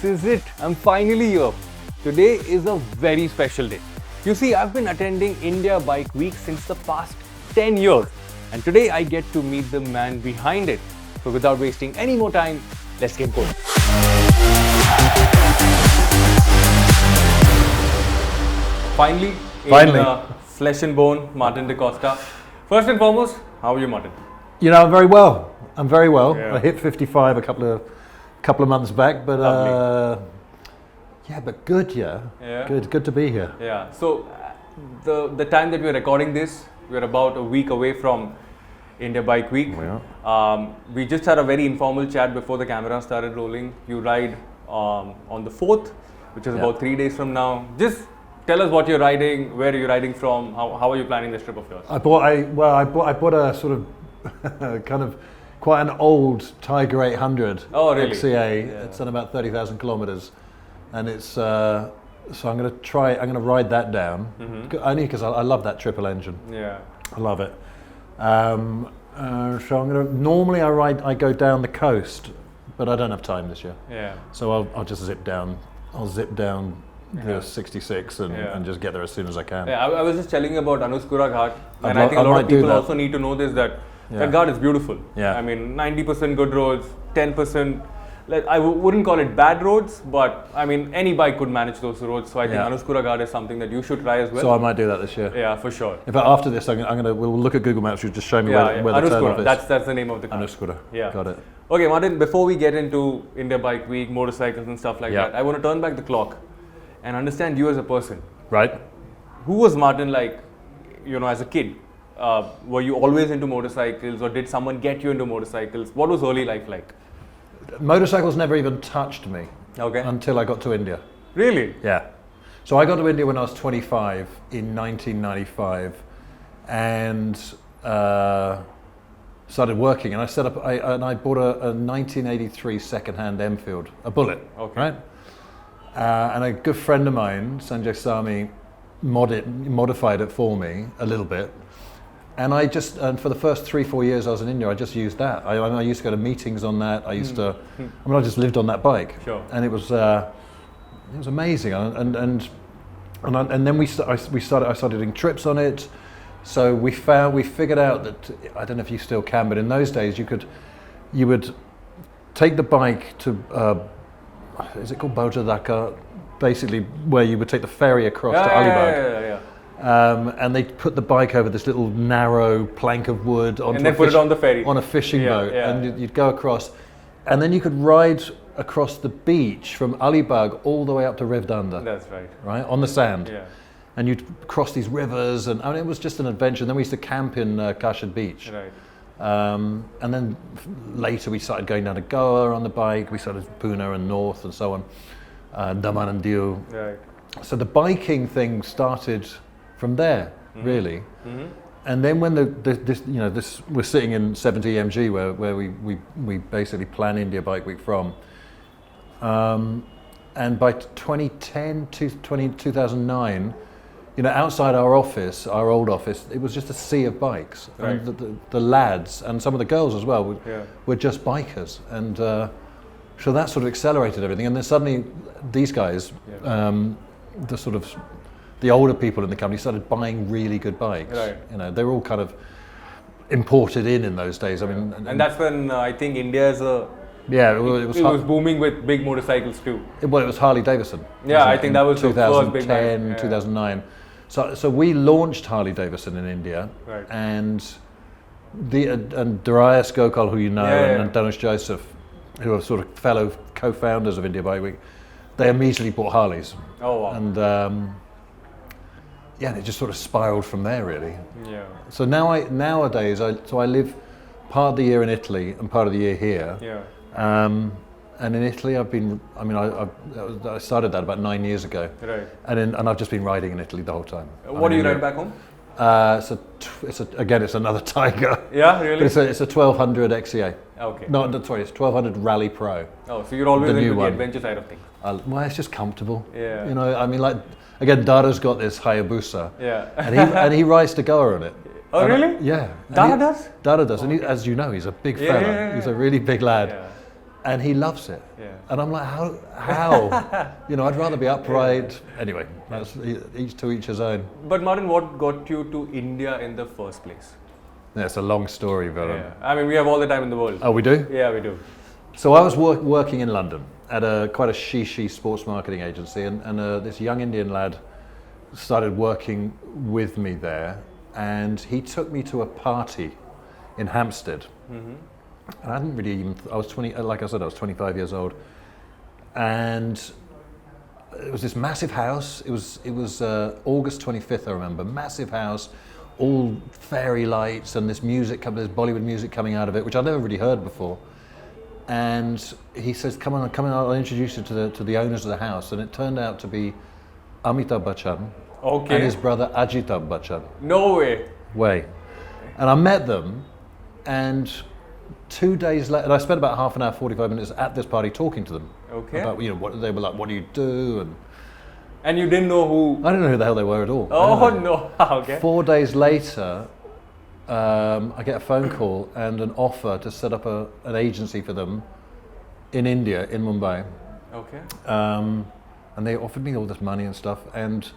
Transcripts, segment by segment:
is it. I'm finally here. Today is a very special day. You see, I've been attending India Bike Week since the past 10 years. And today I get to meet the man behind it. So without wasting any more time, let's get going. Finally, flesh and bone, Martin Da Costa. First and foremost, how are you, Martin? You know, I'm very well. Yeah. I hit 55 a couple of months back, but good. Good to be here. Yeah. So the time that we're recording this, we're about a week away from India Bike Week. Yeah. We just had a very informal chat before the camera started rolling. You ride on the 4th, which is about 3 days from now. Just tell us what you're riding, where are you riding from, how are you planning this trip of yours? I bought a sort of kind of quite an old Tiger 800 XCA. Yeah. It's done about 30,000 kilometers, and it's so I'm going to ride that down, only because I love that triple engine. Yeah, I love it. So normally I go down the coast, but I don't have time this year. Yeah. So I'll just zip down. I'll zip down the 66 and just get there as soon as I can. Yeah, I was just telling you about Anuskura Ghat, and I think a lot of people that. also need to know this, that that ghat is beautiful. Yeah. I mean, 90% good roads, 10%, I wouldn't call it bad roads, but I mean, any bike could manage those roads. So I think Anuskura Ghat is something that you should try as well. So I might do that this year. Yeah, for sure. In fact, after this, we'll look at Google Maps. You just show me where the turnoff is. That's the name of the car. Anuskura. Yeah. Got it. Okay, Martin, before we get into India Bike Week, motorcycles and stuff like that, I want to turn back the clock and understand you as a person. Right. Who was Martin like, as a kid? Were you always into motorcycles, or did someone get you into motorcycles? What was early life like? Motorcycles never even touched me until I got to India. Really? Yeah. So I got to India when I was 25 in 1995 and started working, and I bought a 1983 second-hand Enfield, a Bullet, right? And a good friend of mine, Sanjay Sami, modified it for me a little bit. And for the first 3-4 years I was in India, I just used that. I used to go to meetings on that. I just lived on that bike. Sure. And it was amazing. And then I started doing trips on it. So we figured out that, I don't know if you still can, but in those days you would take the bike to, is it called Bodhadaka? Basically where you would take the ferry across to Alibag. And they put the bike over this little narrow plank of wood and then put it on the ferry. On a fishing boat, and you'd go across, and then you could ride across the beach from Alibag all the way up to Rivdanda. That's right. Right, on the sand. Yeah. And you'd cross these rivers, and it was just an adventure. And then we used to camp in Kashid Beach. Right. And then later we started going down to Goa on the bike. We started Pune and North and so on, Daman and Diu. Right. So the biking thing started from there, really. And then when we're sitting in 70 EMG where we basically plan India Bike Week from, and by 2009, outside our office, our old office, it was just a sea of bikes. Right. And the lads and some of the girls as well were just bikers, and so that sort of accelerated everything. And then suddenly these guys, the older people in the company started buying really good bikes. Right. They were all kind of imported in those days. I mean, and that's when I think India is it was booming with big motorcycles too. It was Harley Davidson. Yeah, I think that was 2010, 2009. So we launched Harley Davidson in India, and Darius Gokul, who and Danush Joseph, who are sort of fellow co-founders of India Bike Week, they immediately bought Harleys. Oh wow! And it just sort of spiraled from there, really. Yeah. So nowadays I live part of the year in Italy and part of the year here. Yeah. And in Italy, I started that about 9 years ago. Right. And I've just been riding in Italy the whole time. What do you ride back home? It's another Tiger. Yeah, really? But it's a 1200 XCA. Okay. No, sorry, it's 1200 Rally Pro. Oh, so you're always into the adventure side of things. Well, it's just comfortable. Yeah. I mean, like, again, Dada's got this Hayabusa. Yeah. And he rides to Goa on it. Oh, really? Yeah. Dada does? Dada does. And as you know, he's a big fella. Yeah. He's a really big lad. Yeah. and he loves it. Yeah. And I'm like, how? I'd rather be upright. Anyway, that's each to each his own. But Martin, what got you to India in the first place? Yeah, it's a long story, Varun. Yeah. I mean, we have all the time in the world. Oh, we do? Yeah, we do. So I was working in London at quite a she sports marketing agency, and this young Indian lad started working with me there, and he took me to a party in Hampstead. Mm-hmm. And I didn't really even, I was 20, like I said, I was 25 years old. And it was this massive house. It was August 25th, I remember. Massive house, all fairy lights and this music, there's Bollywood music coming out of it, which I'd never really heard before. And he says, come on, I'll introduce you to the owners of the house. And it turned out to be Amitabh Bachchan and his brother Ajitabh Bachchan. No way. And I met them, and 2 days later, and I spent about half an hour, 45 minutes at this party talking to them. Okay. About, what they were like, what do you do? And you didn't know who? I didn't know who the hell they were at all. Oh, no. Okay. 4 days later, I get a phone call and an offer to set up an agency for them in India, in Mumbai. Okay. And they offered me all this money and stuff, and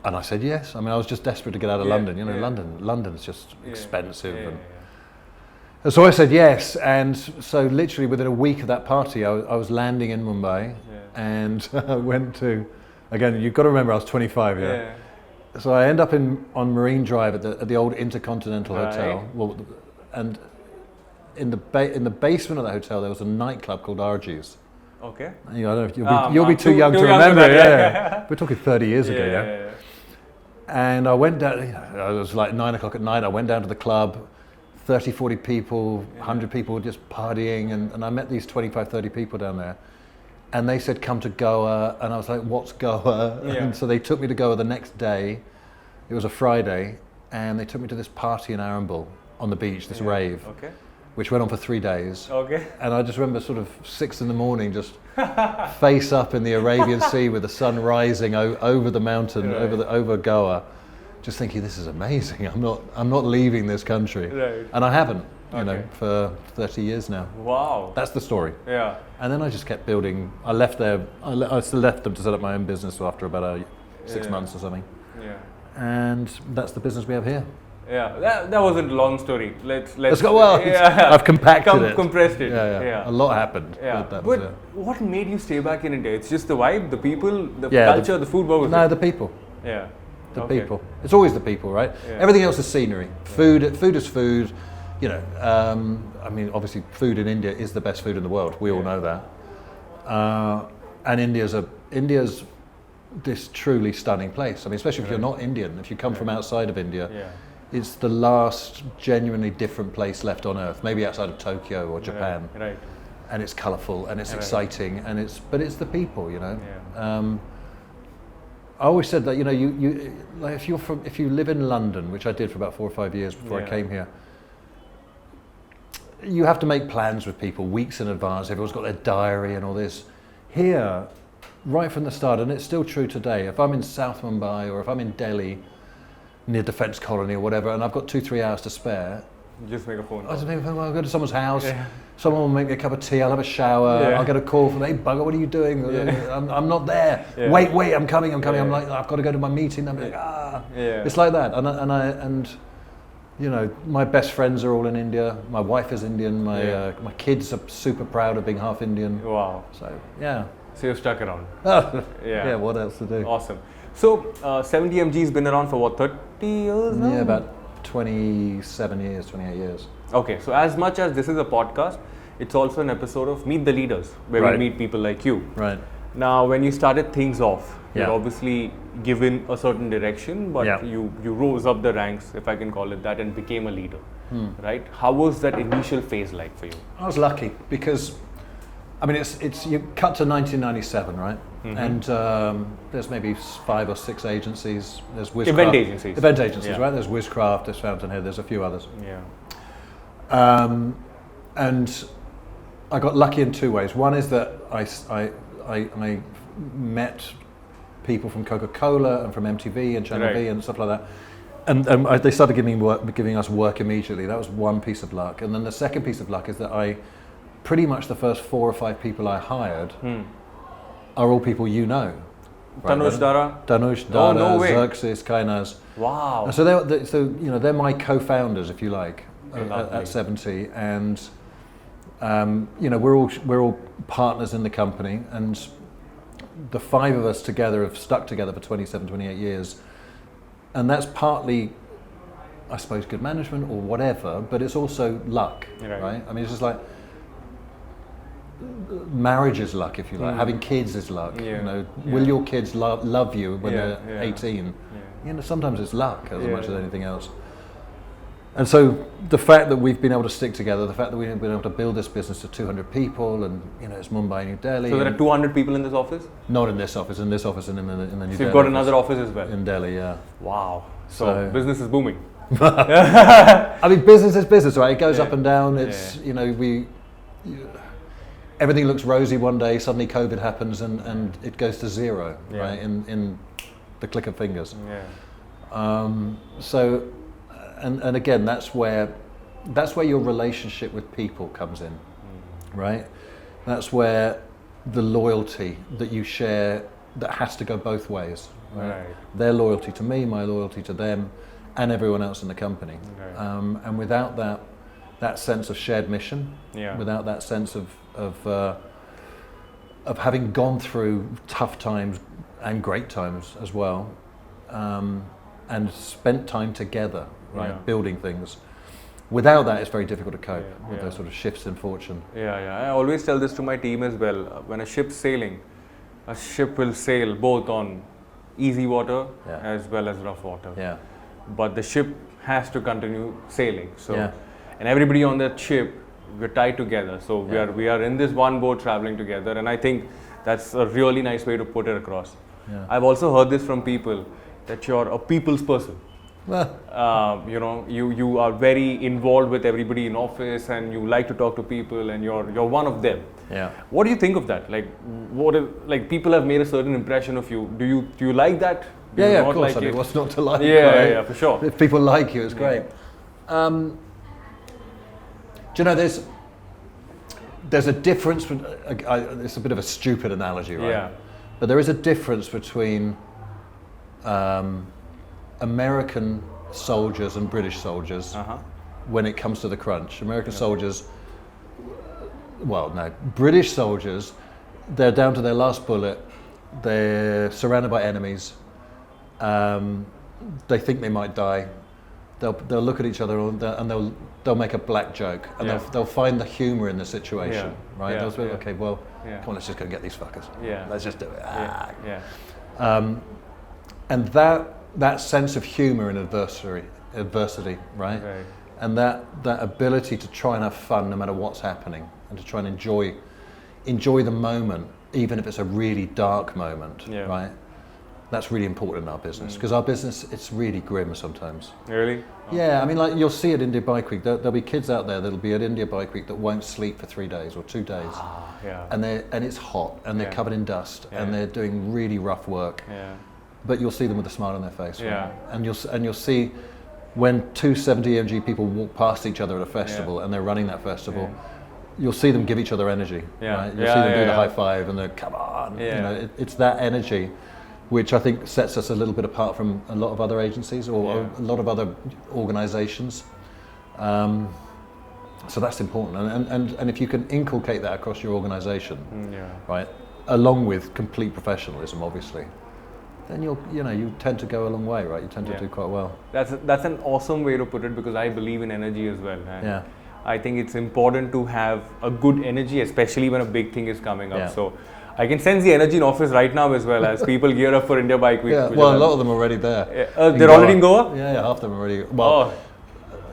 I said yes. I mean, I was just desperate to get out of London. London's just expensive. And so I said yes, and so literally within a week of that party, I was landing in Mumbai, and I went to, again, you've got to remember I was 25, yeah. So I end up on Marine Drive at the old Intercontinental Hotel. Well, and in the basement of the hotel there was a nightclub called RG's. Okay. I don't know if you'll be too young to remember. Yeah. We're talking 30 years ago. Yeah. And I went down. It was like 9 o'clock at night. I went down to the club. 30, 40 people, 100 people just partying, and I met these 25, 30 people down there. And they said, come to Goa, and I was like, what's Goa? Yeah. And so they took me to Goa the next day. It was a Friday, and they took me to this party in Arambol on the beach, this rave, which went on for 3 days. Okay. And I just remember sort of 6 a.m, just face up in the Arabian Sea with the sun rising over the mountain, over Goa, just thinking, this is amazing. I'm not leaving this country, and I haven't. For 30 years now. Wow. That's the story. Yeah. And then I just kept building. I left there. I still left them to set up my own business after about 6 months or something. Yeah. And that's the business we have here. Yeah. That wasn't a long story. Let's go. Well, I've compacted it. Compressed it. Yeah. A lot happened. Yeah. But what made you stay back in India? It's just the vibe, the people, the culture, the food. What was it? The people. Yeah. The people. It's always the people, right? Yeah. Everything else is scenery. Food is food. I mean, obviously, food in India is the best food in the world. We all know that. And India's this truly stunning place. I mean, especially if you're not Indian, if you come from outside of India, it's the last genuinely different place left on earth. Maybe outside of Tokyo or Japan. Right. And it's colourful and it's exciting but it's the people. Yeah. I always said that you like if you live in London, which I did for about 4 or 5 years before I came here, you have to make plans with people weeks in advance. Everyone's got their diary and all this. Here, right from the start, and it's still true today, if I'm in South Mumbai or if I'm in Delhi near Defence Colony or whatever, and I've got 2-3 hours to spare, just make a phone call. I'll go to someone's house. Someone will make me a cup of tea. I'll have a shower. I'll get a call from, hey bugger, what are you doing? I'm not there. Wait, I'm coming. I'm like, I've got to go to my meeting. I'm like, It's like that. And my best friends are all in India. My wife is Indian. My kids are super proud of being half Indian. Wow. So So you're stuck around. Yeah. What else to do? Awesome. So 70mg's been around for what, 30 years now? Yeah, about 27 years, 28 years. Okay, so as much as this is a podcast, it's also an episode of Meet the Leaders, where we meet people like you. Right. Now, when you started things off, you're obviously given a certain direction, but you rose up the ranks, if I can call it that, and became a leader, right? How was that initial phase like for you? I was lucky because, I mean, it's you cut to 1997, right? Mm-hmm. And there's maybe 5 or 6 agencies. There's Wizcraft. Event agencies, right? There's Wizcraft, there's Fountainhead, there's a few others. Yeah. And I got lucky in 2 ways. One is that I met people from Coca-Cola and from MTV and Channel V and stuff like that. And they started giving us work immediately. That was one piece of luck. And then the second piece of luck is that pretty much the first 4 or 5 people I hired are all people you know. Right? Tanush Dara? Tanush, Dara, no way. Xerxes, Kainaz. Wow. And so they're my co-founders, if you like, at 70, and we're all partners in the company, and the 5 of us together have stuck together for 27, 28 years, and that's partly, I suppose, good management or whatever, but it's also luck, right? I mean, it's just like marriage is luck, if you like. Having kids is luck. Will your kids love you when they're 18? Sometimes it's luck as much as anything else. And so the fact that we've been able to stick together, the fact that we've been able to build this business to 200 people, and it's Mumbai, New Delhi. So there are 200 people in this office? Not in this office, and in the New Delhi. So you've got another office as well? In Delhi, yeah. Wow. So business is booming. I mean, business is business, right? It goes up and down. It's, everything looks rosy one day, suddenly COVID happens and it goes to zero, right? In the click of fingers. And again, that's where your relationship with people comes in, right? That's where the loyalty that you share, that has to go both ways, right? Their loyalty to me, my loyalty to them, and everyone else in the company. And without that sense of shared mission, without that sense of having gone through tough times and great times as well, and spent time together, right, building things. Without that, it's very difficult to cope with those sort of shifts in fortune. I always tell this to my team as well. When a ship's sailing, a ship will sail both on easy water as well as rough water. But the ship has to continue sailing. So, and everybody on that ship, we're tied together. So we are in this one boat traveling together, and I think that's a really nice way to put it across. I've also heard this from people, that you're a people's person. You are very involved with everybody in office, and you like to talk to people, and you're one of them. What do you think of that? Like people have made a certain impression of you. Do you like that? Of course. I mean, what's not to like? Yeah, for sure. If people like you, it's great. Do you know, there's a difference. It's a bit of a stupid analogy, right? But there is a difference between American soldiers and British soldiers when it comes to the crunch. American soldiers, British soldiers, they're down to their last bullet. They're surrounded by enemies. They think they might die. They'll look at each other and they'll make a black joke, and they'll find the humour in the situation, right? They'll say, okay, well, come on, let's just go and get these fuckers. Let's just do it. And that sense of humour in adversity, right? And that ability to try and have fun no matter what's happening, and to try and enjoy the moment, even if it's a really dark moment, right? That's really important in our business, because our business, it's really grim sometimes. Really? Yeah, I mean, like you'll see at India Bike Week, there'll be kids out there that'll be at India Bike Week that won't sleep for 3 days or 2 days. And it's hot, and they're covered in dust, and they're doing really rough work. But you'll see them with a smile on their face. Right? And you'll see when 2 70 MG people walk past each other at a festival and they're running that festival, you'll see them give each other energy. Right? You'll see them do the high five and the come on. It's that energy which I think sets us a little bit apart from a lot of other agencies or a lot of other organizations. So that's important, and if you can inculcate that across your organization, right, along with complete professionalism, obviously, then you tend to go a long way, right? You tend to do quite well. That's an awesome way to put it, because I believe in energy as well. And I think it's important to have a good energy, especially when a big thing is coming up. So I can sense the energy in office right now as well, as people gear up for India Bike Week. Well, a lot of them are already there. They're already in Goa? Yeah, half of them are already. Well,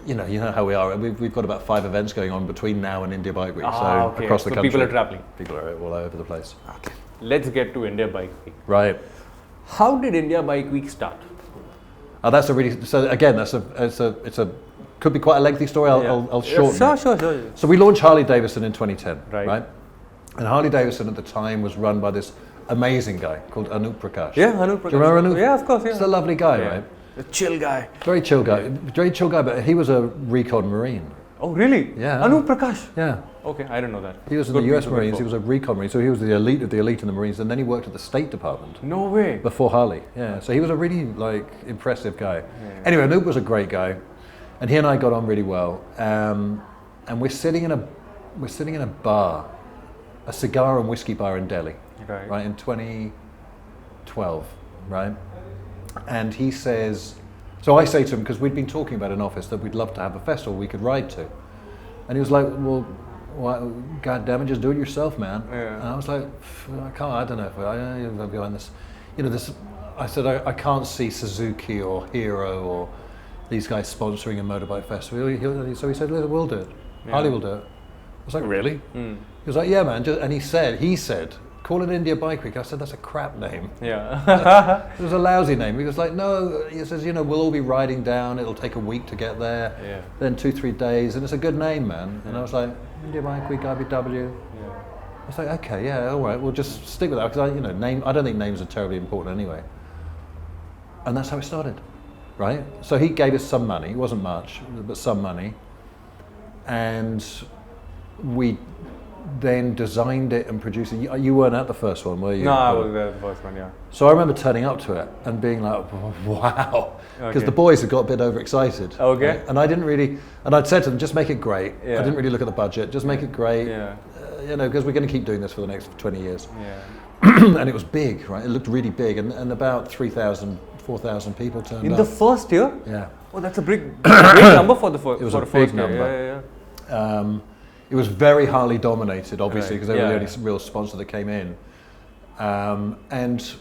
you know how we are. We've got about 5 events going on between now and India Bike Week. Across the country. People are traveling. People are all over the place. Okay. Let's get to India Bike Week. Right. How did India Bike Week start? That's a really, so again, it's a could be quite a lengthy story. I'll shorten it. Sure. So we launched Harley Davidson in 2010, right? And Harley Davidson at the time was run by this amazing guy called Anup Prakash. Yeah, Anup Prakash. Do you remember Anup? Yeah, of course. He's a lovely guy, right? A chill guy. Very chill guy, but he was a recon Marine. Oh, really? Yeah. Anu Prakash? Yeah. Okay, I didn't know that. He was in Good the US piece of Marines, info. he was a recon Marine, so he was the elite of the elite in the Marines, and then he worked at the State Department No way. before Harley. Yeah, so he was a really like impressive guy. Anyway, Anoop was a great guy, and he and I got on really well. And we're sitting in a bar, a cigar and whiskey bar in Delhi, right in 2012, right? And he says, so I say to him, because we'd been talking about an office that we'd love to have a festival we could ride to, and he was like, well, God damn it, just do it yourself, man. Yeah. And I was like, I don't know if I'm behind this. You know, this. I said, I can't see Suzuki or Hero or these guys sponsoring a motorbike festival. So he said, we'll do it. Yeah. Harley will do it. I was like, really? Mm. He was like, yeah, man. And he said, call it India Bike Week. I said, that's a crap name. Yeah. It was a lousy name. He was like, no. He says, we'll all be riding down. It'll take a week to get there. Yeah. Then 2-3 days, and it's a good name, man. And I was like, India Bike Week, IBW. Yeah. I was like, okay, yeah, all right. We'll just stick with that because I don't think names are terribly important anyway. And that's how it started, right? So he gave us some money. It wasn't much, but some money. And we then designed it and produced it. You weren't at the first one, were you? No, I was there the first one, yeah. So I remember turning up to it and being like, wow, because the boys had got a bit overexcited. Okay. Right? And I didn't really, and I'd said to them, just make it great. Yeah. I didn't really look at the budget, just make it great. Yeah. Because we're going to keep doing this for the next 20 years. Yeah. And it was big, right? It looked really big, and about 3,000, 4,000 people turned In up. the first year? Yeah. Oh, that's a big number for the first. It was for a the first big year. number. Yeah. It was very Harley dominated, obviously, Right. because they were the Yeah. only real sponsor that came in. And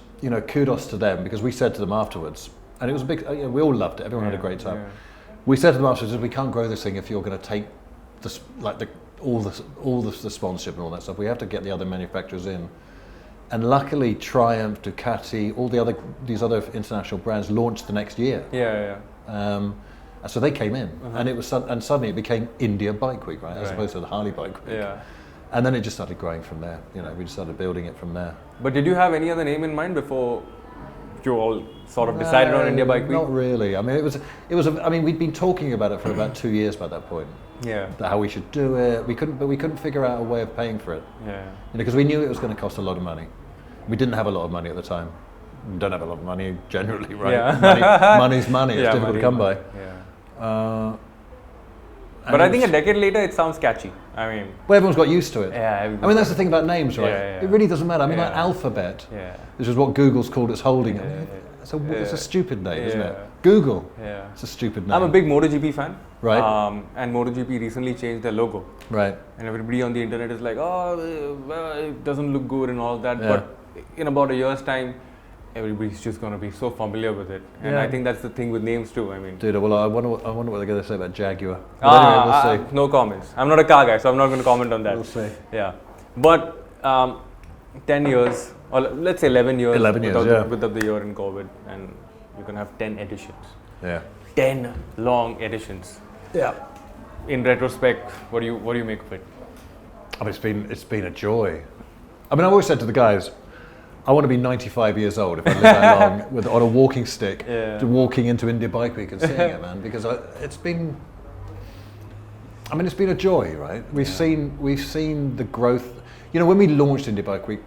kudos to them, because we said to them afterwards, and it was a big. We all loved it. Everyone had a great time. Yeah. We said to them afterwards, we can't grow this thing if you're going to take all the sponsorship and all that stuff. We have to get the other manufacturers in. And luckily, Triumph, Ducati, all these other international brands launched the next year. Yeah. And so they came in, and it was and suddenly it became India Bike Week, right, as opposed to the Harley Bike Week. Yeah. And then it just started growing from there. We just started building it from there. But did you have any other name in mind before you all sort of decided on India Bike Week? Not really. I mean, we'd been talking about it for about 2 years by that point. Yeah. How we should do it. We couldn't figure out a way of paying for it. Yeah. Because we knew it was going to cost a lot of money. We didn't have a lot of money at the time. We don't have a lot of money generally, right? Yeah. Money's money. It's difficult to come by. Yeah. But I think a decade later it sounds catchy. I mean, well, everyone's got used to it. Yeah. I mean, that's the thing about names, right? Yeah. It really doesn't matter. I mean, like Yeah. Alphabet, Yeah. which is what Google's called its holding. Yeah. I mean, it's a stupid name, isn't it? Yeah. Google. Yeah. It's a stupid name. I'm a big MotoGP fan. Right. And MotoGP recently changed their logo. Right. And everybody on the internet is like, oh, well, it doesn't look good and all that. Yeah. But in about a year's time, everybody's just going to be so familiar with it. And Yeah. I think that's the thing with names too. I mean, Dude, well, I wonder what they're going to say about Jaguar. But anyway, we'll see. No comments. I'm not a car guy, so I'm not going to comment on that. We'll see. Yeah. But 10 years, or let's say 11 years, without the year in COVID, and you're going to have 10 editions. Yeah. 10 long editions. Yeah. In retrospect, what do you make of it? I mean, it's been a joy. I mean, I've always said to the guys, I want to be 95 years old if I live that long on a walking stick, to walking into India Bike Week and seeing it, man. Because it's been a joy, right? We've seen the growth. When we launched India Bike Week,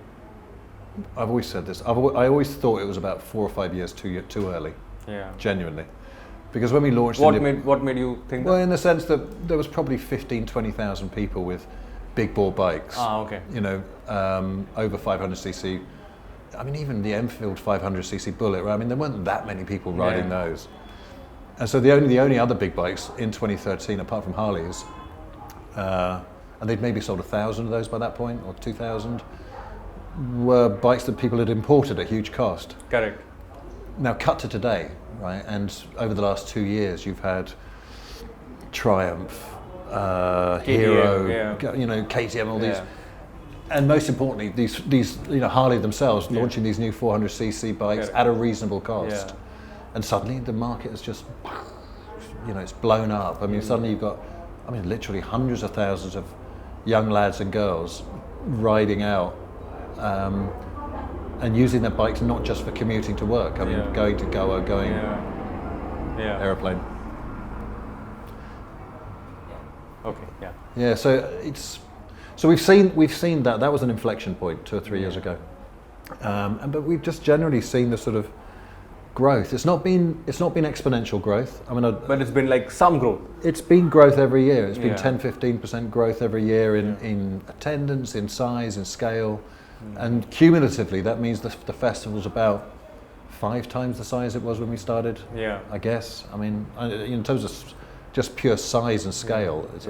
I've always said this. I always thought it was about 4 or 5 years too early. Yeah. Genuinely. Because when we launched what made you think that? Well, in the sense that there was probably 20,000 people with big bore bikes. Okay. Over 500cc. I mean, even the Enfield 500cc Bullet, right? I mean, there weren't that many people riding those. And so the only other big bikes in 2013, apart from Harleys, and they'd maybe sold 1,000 of those by that point, or 2,000, were bikes that people had imported at huge cost. Correct. Now, cut to today, right? And over the last 2 years, you've had Triumph, Hero, KTM, all these. And most importantly, these Harley themselves launching these new 400cc bikes at a reasonable cost, and suddenly the market has just, it's blown up. I mean, suddenly you've got, literally hundreds of thousands of young lads and girls riding out and using their bikes not just for commuting to work. I mean, going to Goa, going aeroplane. Okay. Yeah. Yeah, so we've seen that was an inflection point 2 or 3 years ago, but we've just generally seen the sort of growth. It's not been exponential growth. I mean, But it's been like some growth. it's been growth every year. It's been Yeah. 10-15% growth every year in attendance, in size, in scale, and cumulatively that means the festival's about 5 times the size it was when we started. Yeah. I guess. I mean, in terms of just pure size and scale, it's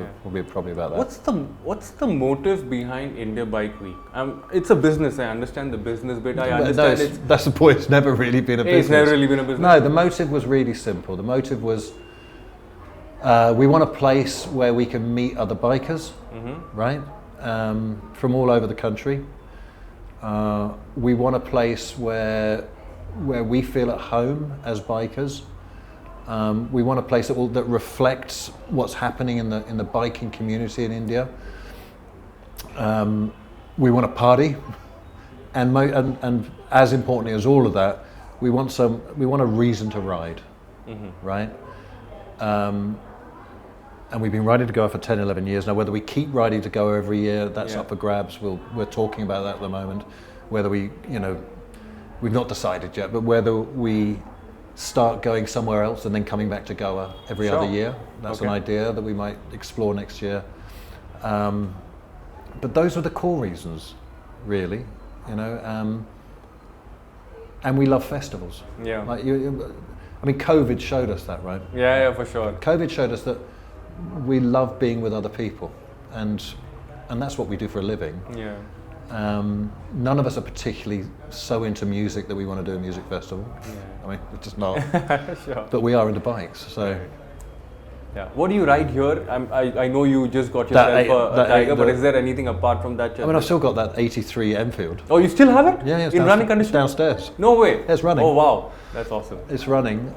probably about that. What's the motive behind India Bike Week? It's a business. I understand the business bit. I No, understand that's the point. It's never really been a business. It's never really been a business. No, the motive was really simple. The motive was we want a place where we can meet other bikers, right, from all over the country. We want a place where we feel at home as bikers. We want a place that reflects what's happening in the biking community in India. We want to party, and as importantly as all of that, we want a reason to ride, right? And we've been riding to Goa for 10, 11 years now. Whether we keep riding to Goa every year, that's up for grabs. We're talking about that at the moment. Whether we've not decided yet, but whether we start going somewhere else and then coming back to Goa every other year. That's an idea that we might explore next year. But those are the core reasons, really, and we love festivals. Yeah. Like I mean, COVID showed us that, right? Yeah, for sure. COVID showed us that we love being with other people, and that's what we do for a living. Yeah. None of us are particularly so into music that we want to do a music festival. Yeah. I mean, it's just not. Sure. But we are into bikes, so. Right. Yeah. What do you ride here? I know you just got yourself a Tiger, but is there anything apart from that? I mean, I've still got that 83 Enfield. Oh, you still have it? Yeah, it's in running condition? It's downstairs. No way. It's running. Oh wow, that's awesome. It's running.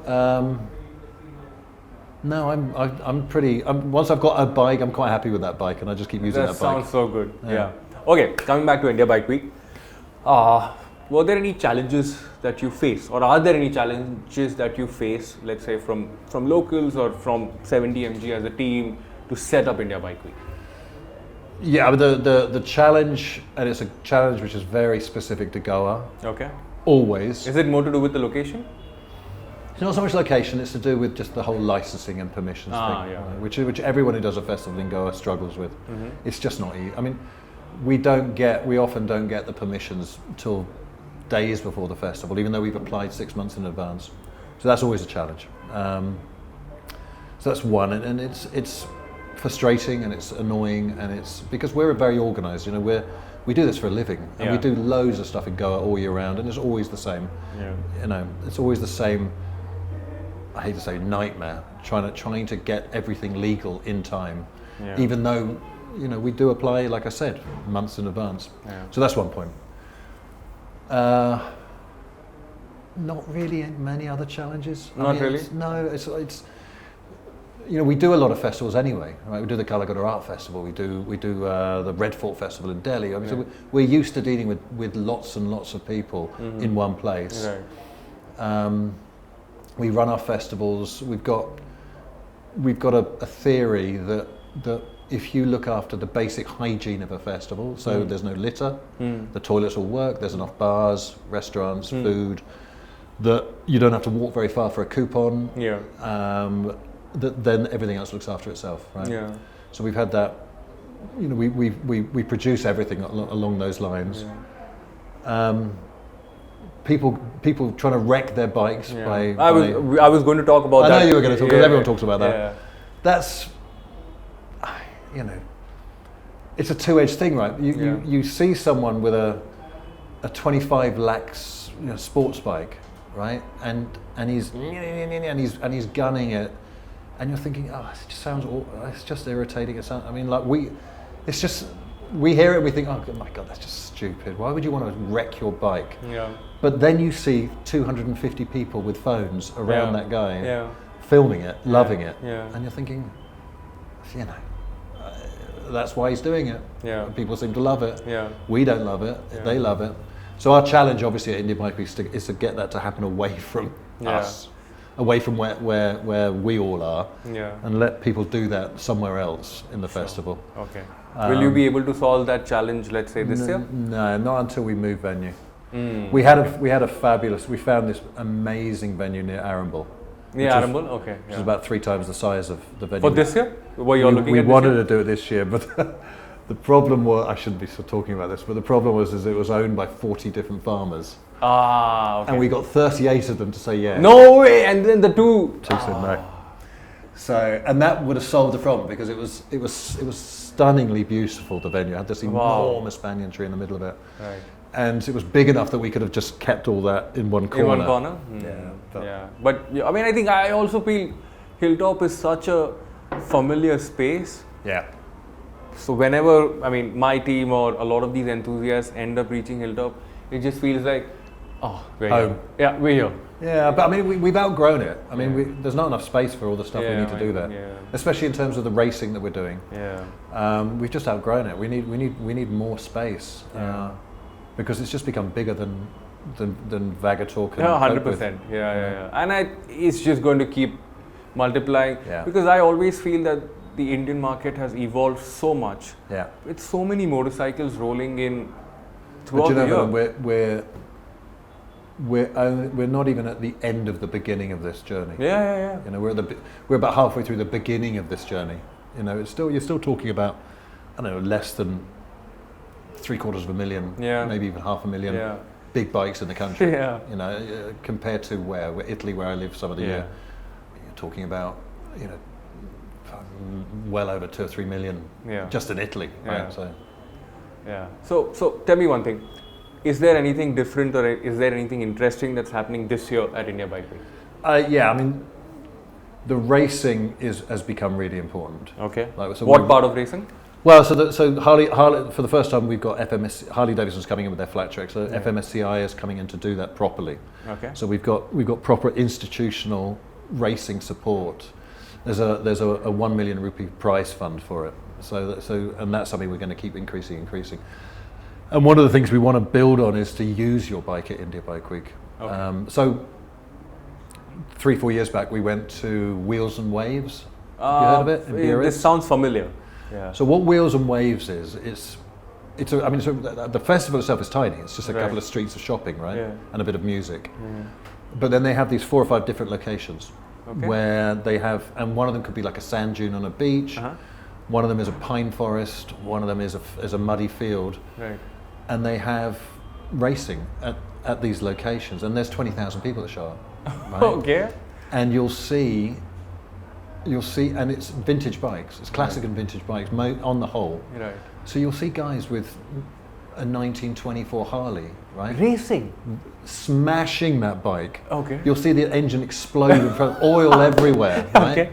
No, I'm pretty. Once I've got a bike, I'm quite happy with that bike, and I just keep using that bike. That sounds so good. Yeah. Okay, coming back to India Bike Week. Were there any challenges that you face, or are there any challenges that you face, let's say from locals or from 70mg as a team to set up India Bike Week? Yeah, but the challenge, and it's a challenge which is very specific to Goa. Okay. Always. Is it more to do with the location? It's not so much location, it's to do with just the whole licensing and permissions thing, yeah. which everyone who does a festival in Goa struggles with. It's just not easy. I mean, we often don't get the permissions till days before the festival, even though we've applied 6 months in advance. So that's always a challenge. So that's one, and it's frustrating and it's annoying, and it's because we're very organised. We do this for a living, and we do loads of stuff in Goa all year round, and it's always the same. Yeah. It's always the same. I hate to say nightmare, trying to get everything legal in time, even though we do apply, like I said, months in advance. Yeah. So that's one point. Not really many other challenges. Not really? It's we do a lot of festivals anyway, right? We do the Kalagata Art Festival, we do the Red Fort Festival in Delhi. I mean, so we're used to dealing with lots and lots of people in one place. Right. We run our festivals. We've got a theory that if you look after the basic hygiene of a festival, so there's no litter, the toilets will work, there's enough bars, restaurants, food, that you don't have to walk very far for a coupon. Yeah. Then everything else looks after itself, right? Yeah. So we've had that. We produce everything along those lines. Yeah. People trying to wreck their bikes by. I was going to talk about that. I know you were going to talk because everyone talks about that. Yeah. That's, it's a two-edged thing, right? You see someone with a 25 lakhs sports bike, right? And he's gunning it, and you're thinking, it just sounds. It's just irritating. It sounds. I mean, we hear it, and we think, oh my God, that's just stupid. Why would you want to wreck your bike? Yeah. But then you see 250 people with phones around that guy, filming it, loving it, and you're thinking, that's why he's doing it. Yeah. People seem to love it. Yeah. We don't love it. Yeah. They love it. So our challenge, obviously, at India Bike Week is to get that to happen away from us. away from where we all are, Yeah. and let people do that somewhere else in the festival. Okay. Will you be able to solve that challenge, let's say, this year? No, not until we move venue. Mm. We found this amazing venue near Arundel. Yeah, Arundel? Okay. Which is about 3 times the size of the venue. For this year? Were you looking we at this wanted year? to do it this year, but the problem was, I shouldn't be talking about this, but the problem was is it was owned by 40 different farmers. Ah, okay. And we got 38 of them to say yes. No way! And then the two Said no. So, and that would have solved the problem because it was stunningly beautiful. The venue had this enormous banyan tree in the middle of it, Right. and it was big enough that we could have just kept all that in one corner. In one corner? Yeah. But I mean, I think I also feel Hilltop is such a familiar space. Yeah. So whenever, I mean, my team or a lot of these enthusiasts end up reaching Hilltop, it just feels like, oh, we're home. here. Yeah, we're here. Yeah, but I mean, we've outgrown it. I mean, there's not enough space for all the stuff we need to do there, especially in terms of the racing that we're doing. Yeah. We've just outgrown it. We need more space because it's just become bigger than Vagator can cope with. 100%. Yeah. And it's just going to keep multiplying because I always feel that the Indian market has evolved so much. Yeah. With so many motorcycles rolling in throughout the year. We're not even at the end of the beginning of this journey. Yeah. You know, we're about halfway through the beginning of this journey. You know, you're still talking about, I don't know, less than 750,000, maybe even 500,000 big bikes in the country. Yeah. You know, compared to Italy, where I lived some of the year, you're talking about, you know, well over 2 or 3 million just in Italy. Right? So tell me one thing. Is there anything different or is there anything interesting that's happening this year at India Bike Week? I mean, the racing has become really important. Okay. So what part of racing? Well, so Harley for the first time we've got Harley Davidson's coming in with their flat track. So FMSCI is coming in to do that properly. Okay. So we've got proper institutional racing support. There's a 1 million rupee prize fund for it. So and that's something we're going to keep increasing. And one of the things we want to build on is to use your bike at India Bike Week. Okay. So 3-4 years back we went to Wheels and Waves. Have you heard of it? This sounds familiar. Yeah. So what Wheels and Waves is, the festival itself is tiny. It's just a couple of streets of shopping, right? Yeah. And a bit of music. Yeah. But then they have these 4 or 5 different locations where they have, and one of them could be like a sand dune on a beach. One of them is a pine forest. One of them is a muddy field. Right. And they have racing at these locations, and there's 20,000 people that show up. Right? Okay. And you'll see, and it's vintage bikes. It's classic and vintage bikes on the whole. Right. So you'll see guys with a 1924 Harley, right? Racing. Smashing that bike. Okay. You'll see the engine explode in front, oil everywhere, right? Okay.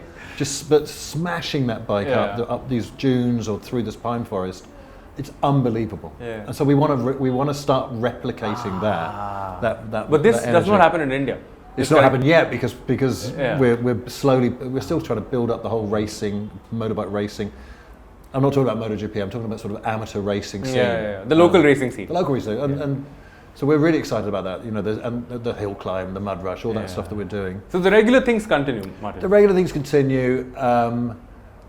But smashing that bike up these dunes or through this pine forest. It's unbelievable, and so we want to start replicating that. But this does not happen in India. It's not happened yet because we're still trying to build up the whole motorbike racing. I'm not talking about MotoGP. I'm talking about sort of amateur racing scene. The local racing scene. The local racing, and so we're really excited about that. You know, and the hill climb, the mud rush, all that stuff that we're doing. So the regular things continue, Martin. The regular things continue.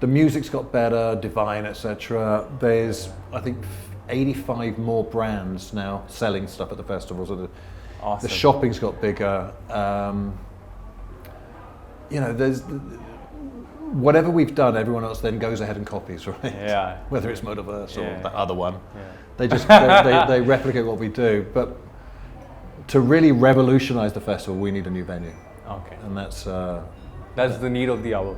The music's got better, Divine, etc. There's, I think, 85 more brands now selling stuff at the festival. So the shopping's got bigger. You know, there's whatever we've done, everyone else then goes ahead and copies, right? Yeah. Whether it's Motoverse or the other one, they just they replicate what we do. But to really revolutionise the festival, we need a new venue. Okay. And that's the need of the hour.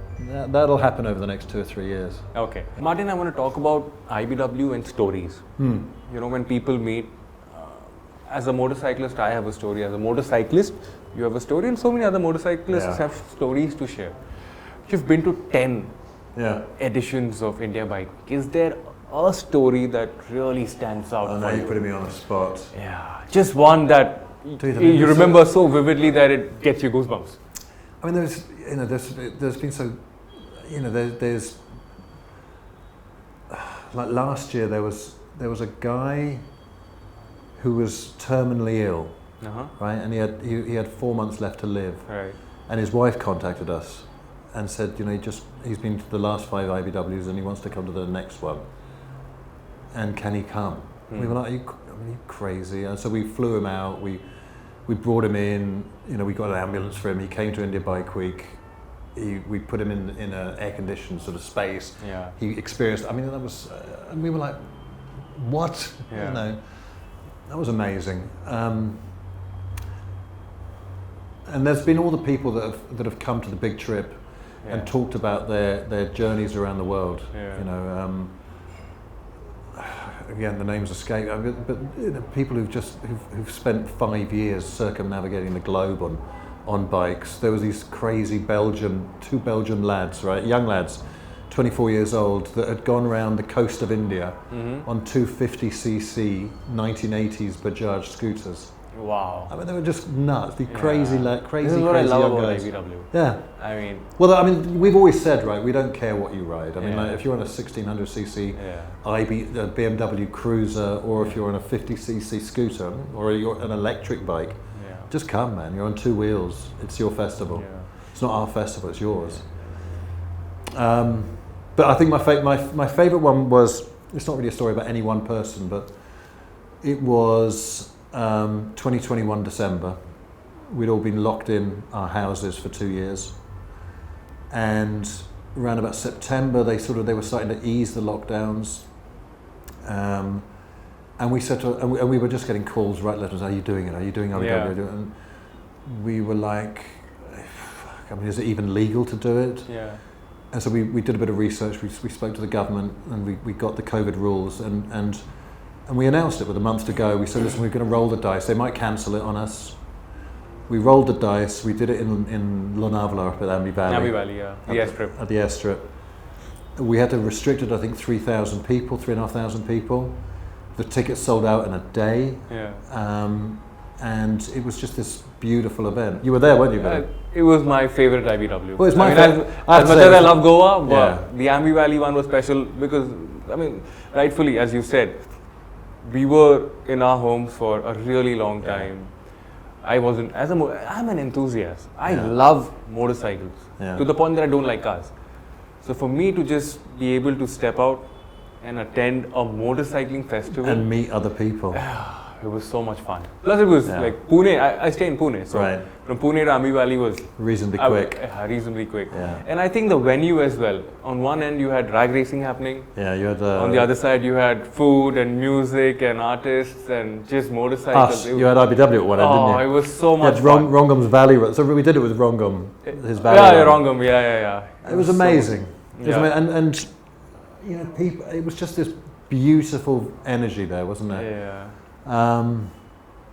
That'll happen over the next 2 or 3 years. Okay. Martin, I want to talk about IBW and stories. You know, when people meet, as a motorcyclist, I have a story. As a motorcyclist, you have a story, and so many other motorcyclists have stories to share. You've been to 10 editions of India Bike Week. Is there a story that really stands out? Oh no, you're putting me on the spot. Yeah, just one that you remember so vividly that it gets you goosebumps. I mean, there's been so, you know, there's like last year there was a guy who was terminally ill, right, and he had 4 months left to live, right, and his wife contacted us and said, you know, he's been to the last 5 IBWs and he wants to come to the next one. And can he come? We were like, are you crazy? And so we flew him out. We brought him in. You know, we got an ambulance for him. He came to India Bike Week. We put him in an air-conditioned sort of space. Yeah. He experienced. I mean, that was, and we were like, what? Yeah. You know, that was amazing. And there's been all the people that have come to the big trip and talked about their journeys around the world. Yeah. You know, again, the names escape. I mean, but you know, people who've spent 5 years circumnavigating the globe on bikes. There was these crazy two Belgian lads, right, young lads, 24 years old, that had gone around the coast of India on 250cc 1980s Bajaj scooters. Wow. I mean, they were just nuts. The crazy This is what crazy I love young about guys. IBW. Yeah. I mean, Well, I mean, we've always said, right, we don't care what you ride. I mean, Yeah. like, if you're on a 1600cc yeah. BMW Cruiser, or if you're on a 50cc scooter, or you're an electric bike, Yeah. just come, man. You're on 2 wheels. It's your festival. Yeah. It's not our festival. It's yours. But I think my favorite one was, it's not really a story about any one person, but it was 2021 December. We'd all been locked in our houses for 2 years, and around about September they were starting to ease the lockdowns, and we said to, and we were just getting calls, right, letters, are you doing it, are you doing it, Yeah. and we were like, I mean, is it even legal to do it? Yeah. And so we did a bit of research. We spoke to the government, and we got the COVID rules, and we announced it with a month to go. We said, listen, we're going to roll the dice. They might cancel it on us. We rolled the dice. We did it in Lonavala up at Ambi Valley. Ambi Valley, yeah. The airstrip. At the airstrip. We had to restrict it, I think, 3,000 people, 3,500 people. The tickets sold out in a day. Yeah. And it was just this beautiful event. You were there, weren't you, Varun? It was my favorite IBW. Well, it's my favorite. As much as I love Goa, but the Ambi Valley one was special because, I mean, rightfully, as you said, we were in our homes for a really long time. I'm an enthusiast. I love motorcycles to the point that I don't like cars. So for me to just be able to step out and attend a motorcycling festival and meet other people. It was so much fun. Plus it was like Pune, I stay in Pune, so from Pune to Ambi Valley was reasonably quick. Yeah. And I think the venue as well. On one end you had drag racing happening. Yeah, you had. On the other side you had food and music and artists and just motorcycles. You had IBW at one end, didn't you? Oh, it was so much fun. Rongom's Valley. So we did it with Rongom, his Valley. Yeah, Rongom. Yeah. It was amazing. It was amazing. And you know, people. It was just this beautiful energy there, wasn't it? Yeah.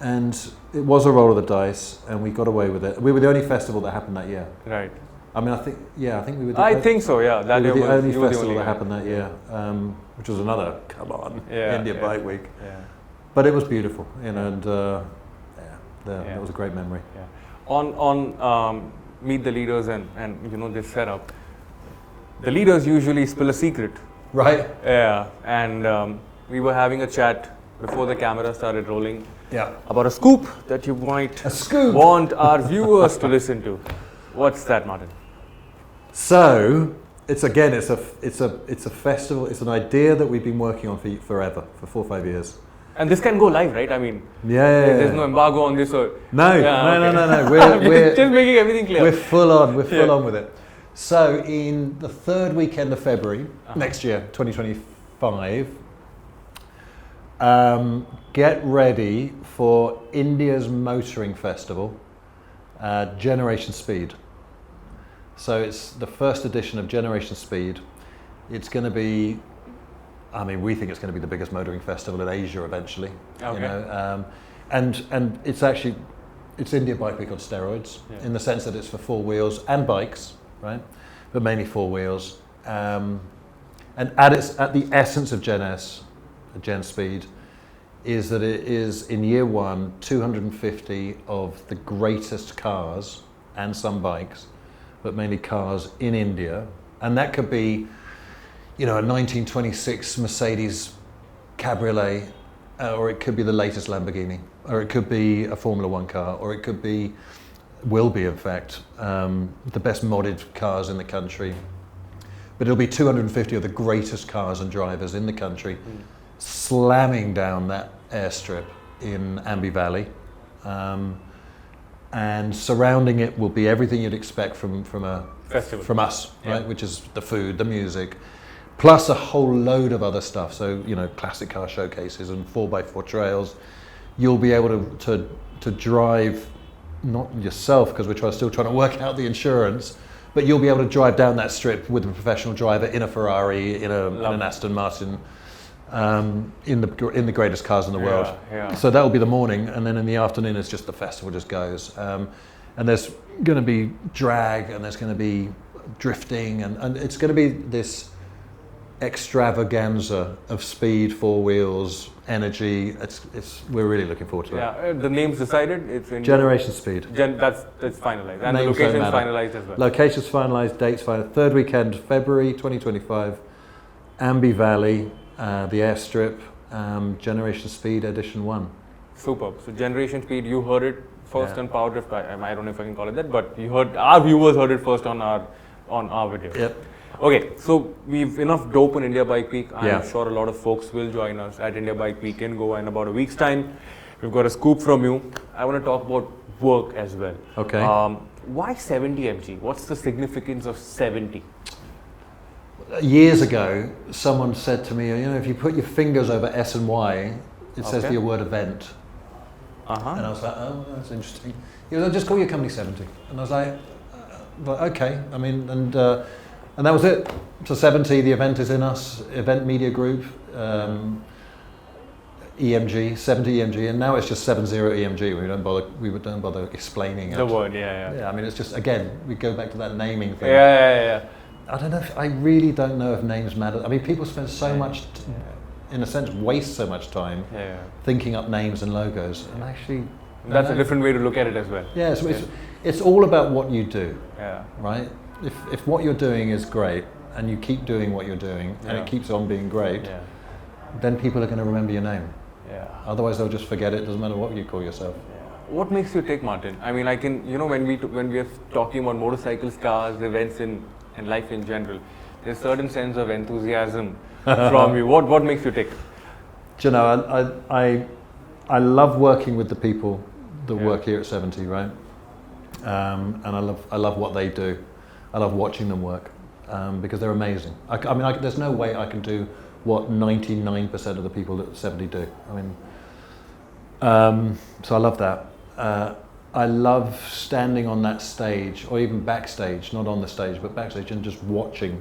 And it was a roll of the dice, and we got away with it. We were the only festival that happened that year. Right. I mean, I think we were. I think so. Yeah, that we were the only festival that happened that year, which was another India Bike Week. Yeah. But it was beautiful, you know, and that was a great memory. Yeah. On Meet the Leaders and you know this setup, the leaders usually spill a secret. Right. Yeah, and we were having a chat before the camera started rolling. Yeah. About a scoop that you might want our viewers to listen to. What's that, Martin? So it's a festival. It's an idea that we've been working on for forever, for 4 or 5 years. And this can go live, right? I mean, there's no embargo on this, or no. We're just making everything clear. We're full on. We're full on with it. So in the 3rd weekend of February next year, 2025. Get ready for India's motoring festival, Generation Speed. So it's the first edition of Generation Speed. It's going to be, I mean, we think it's going to be the biggest motoring festival in Asia eventually. Okay. You know, and it's India Bike Week on steroids, in the sense that it's for 4 wheels and bikes, right? But mainly 4 wheels. And at the essence of Gen Speed, is that it is in year 1 250 of the greatest cars and some bikes, but mainly cars in India, and that could be, you know, a 1926 Mercedes Cabriolet, or it could be the latest Lamborghini, or it could be a Formula 1 car, or it could be will be in fact, the best modded cars in the country. But it'll be 250 of the greatest cars and drivers in the country slamming down that airstrip in Ambi Valley. And surrounding it will be everything you'd expect from a festival, from us, right? Which is the food, the music, plus a whole load of other stuff. So, you know, classic car showcases and 4x4 trails. You'll be able to drive, not yourself, because we're still trying to work out the insurance, but you'll be able to drive down that strip with a professional driver in a Ferrari, in an Aston Martin, in the greatest cars in the world. Yeah. So that will be the morning, and then in the afternoon it's just the festival just goes. And there's going to be drag, and there's going to be drifting, and it's going to be this extravaganza of speed, four wheels, energy. We're really looking forward to it. Yeah, the name's decided. It's in Generation Speed. That's finalized, and the Names location's don't matter. finalized as well. Location's finalised, dates finalised. Third weekend, February 2025, Ambi Valley, the airstrip, Generation Speed Edition 1. Superb. So Generation Speed, you heard it first on PowerDrift. I don't know if I can call it that, but our viewers heard it first on our video. Yep. Okay, so we've enough dope on India Bike Week. I'm Yeah. sure a lot of folks will join us at India Bike Week in Goa in about a week's time. We've got a scoop from you. I want to talk about work as well. Okay. Why 70 mg? What's the significance of 70? Years ago, someone said to me, you know, if you put your fingers over S and Y, it says the word event. And I was like, oh, that's interesting. He was like, just call your company 70. And I was like, okay. I mean, and that was it. So 70, the event is in us, Event Media Group, EMG, 70 EMG, and now it's just 70 EMG. We don't bother explaining The word, yeah. Yeah, I mean, it's just, again, we go back to that naming thing. Yeah. I really don't know if names matter. I mean, people spend so much, in a sense, waste so much time thinking up names and logos, and actually... That's a different way to look at it as well. Yeah, so it's all about what you do, Yeah. right? If what you're doing is great, and you keep doing what you're doing, and it keeps on being great, then people are going to remember your name. Yeah. Otherwise, they'll just forget it. Doesn't matter what you call yourself. What makes you tick, Martin? I mean, when we are talking about motorcycles, cars, events, and life in general, there's a certain sense of enthusiasm from you. What makes you tick? Do you know, I love working with the people that work here at 70, right? And I love what they do. I love watching them work because they're amazing. I mean, there's no way I can do what 99% of the people at 70 do. I mean, so I love that. I love standing on that stage, or even backstage, not on the stage, but backstage, and just watching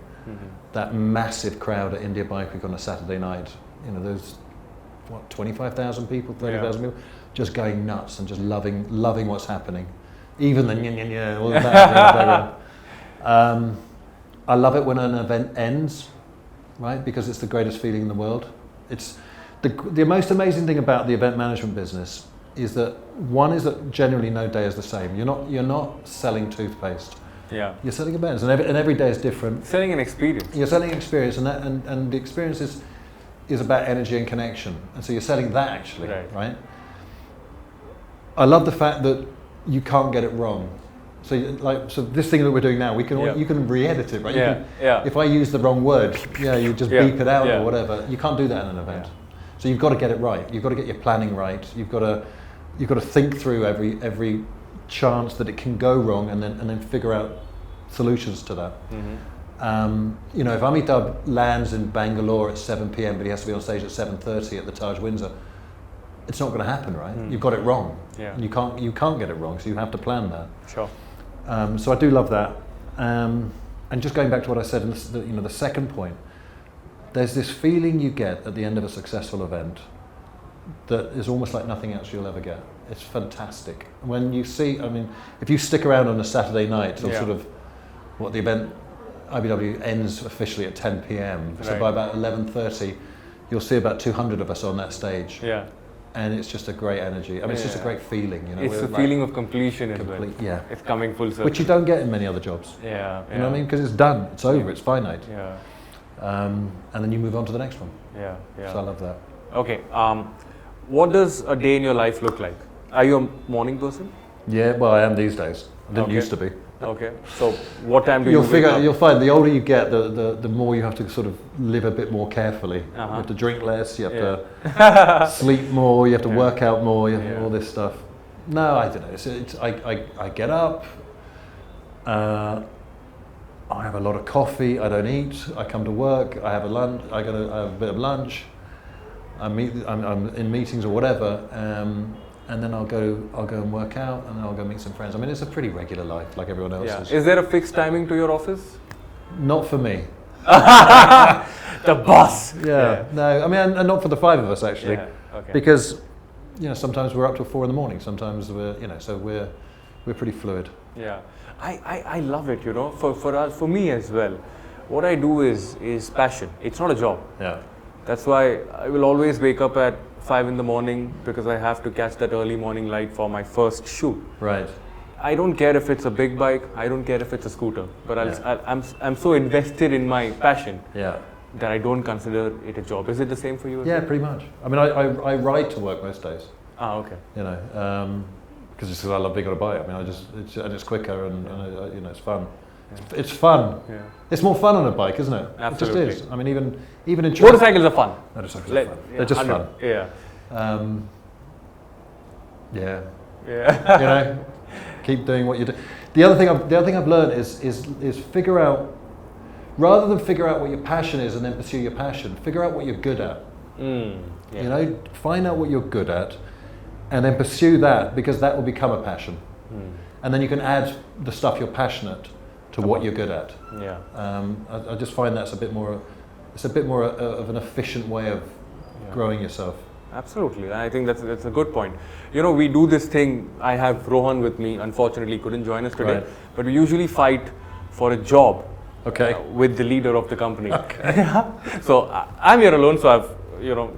that massive crowd at India Bike Week on a Saturday night. You know, there's 25,000 people, 30,000 people, just going nuts and just loving what's happening. Even the all of that. I love it when an event ends, right? Because it's the greatest feeling in the world. It's the most amazing thing about the event management business is that generally no day is the same. You're not selling toothpaste. Yeah. You're selling events, and every day is different. Selling an experience. You're selling an experience, and the experience is about energy and connection, and so you're selling that actually, right? I love the fact that you can't get it wrong. So this thing that we're doing now, you can re-edit it, right? If I use the wrong word, you just beep it out or whatever. You can't do that in an event. So you've got to get it right. You've got to get your planning right. You've got to think through every chance that it can go wrong, and then figure out solutions to that. You know, if Amitabh lands in Bangalore at 7 p.m. but he has to be on stage at 7:30 at the Taj Windsor, it's not going to happen, right? You've got it wrong. And you can't get it wrong, so you have to plan that. Sure. So I do love that. And just going back to what I said, the second point, there's this feeling you get at the end of a successful event that is almost like nothing else you'll ever get. It's fantastic. When you see, I mean, if you stick around on a Saturday night till sort of what the event, IBW ends officially at 10 p.m. So by about 11:30, you'll see about 200 of us on that stage. Yeah. And it's just a great energy. I mean, it's just a great feeling, you know. It's the feeling of completion as well. Yeah. It's coming full circle. Which you don't get in many other jobs. Yeah. You know what I mean? Because it's done. It's over. It's finite. Yeah. And then you move on to the next one. Yeah. So I love that. Okay. What does a day in your life look like? Are you a morning person? Yeah, well, I am these days. I didn't Okay. used to be. Okay. So what time do you wake up? You'll find the older you get, the more you have to sort of live a bit more carefully. You have to drink less, you have to sleep more, you have to work out more, you have all this stuff. No, I don't know. I get up, I have a lot of coffee, I don't eat, I come to work, I have a lunch, I have a bit of lunch, I'm in meetings or whatever, and then I'll go and work out, and then I'll go meet some friends. I mean, it's a pretty regular life, like everyone else's. Is there a fixed timing to your office? Not for me. The boss. Yeah. No, I mean, and not for the five of us actually, Okay. because sometimes we're up till 4 a.m. Sometimes so we're pretty fluid. Yeah, I love it. For me as well. What I do is passion. It's not a job. Yeah. That's why I will always wake up at 5 in the morning because I have to catch that early morning light for my first shoot. Right. I don't care if it's a big bike. I don't care if it's a scooter. But I'm so invested in my passion. Yeah. That I don't consider it a job. Is it the same for you? Yeah, pretty much. I mean, I ride to work most days. Ah, okay. Because I love being on a bike. I mean, it's quicker and it's fun. Yeah. It's fun. Yeah. It's more fun on a bike, isn't it? Absolutely. It just is. I mean, even in motorcycles are fun. Motorcycles are fun. They're just 100. fun. Yeah. Yeah. Keep doing what you do. The other thing I've learned is figure out, rather than figure out what your passion is and then pursue your passion, figure out what you're good at. Find out what you're good at, and then pursue that, because that will become a passion. And then you can add the stuff you're passionate to what you're good at. Yeah. I just find that's a bit more of an efficient way of growing yourself. Absolutely, I think that's a good point. We do this thing. I have Rohan with me. Unfortunately, couldn't join us today. Right. But we usually fight for a job. Okay. With the leader of the company. Okay. So I'm here alone. So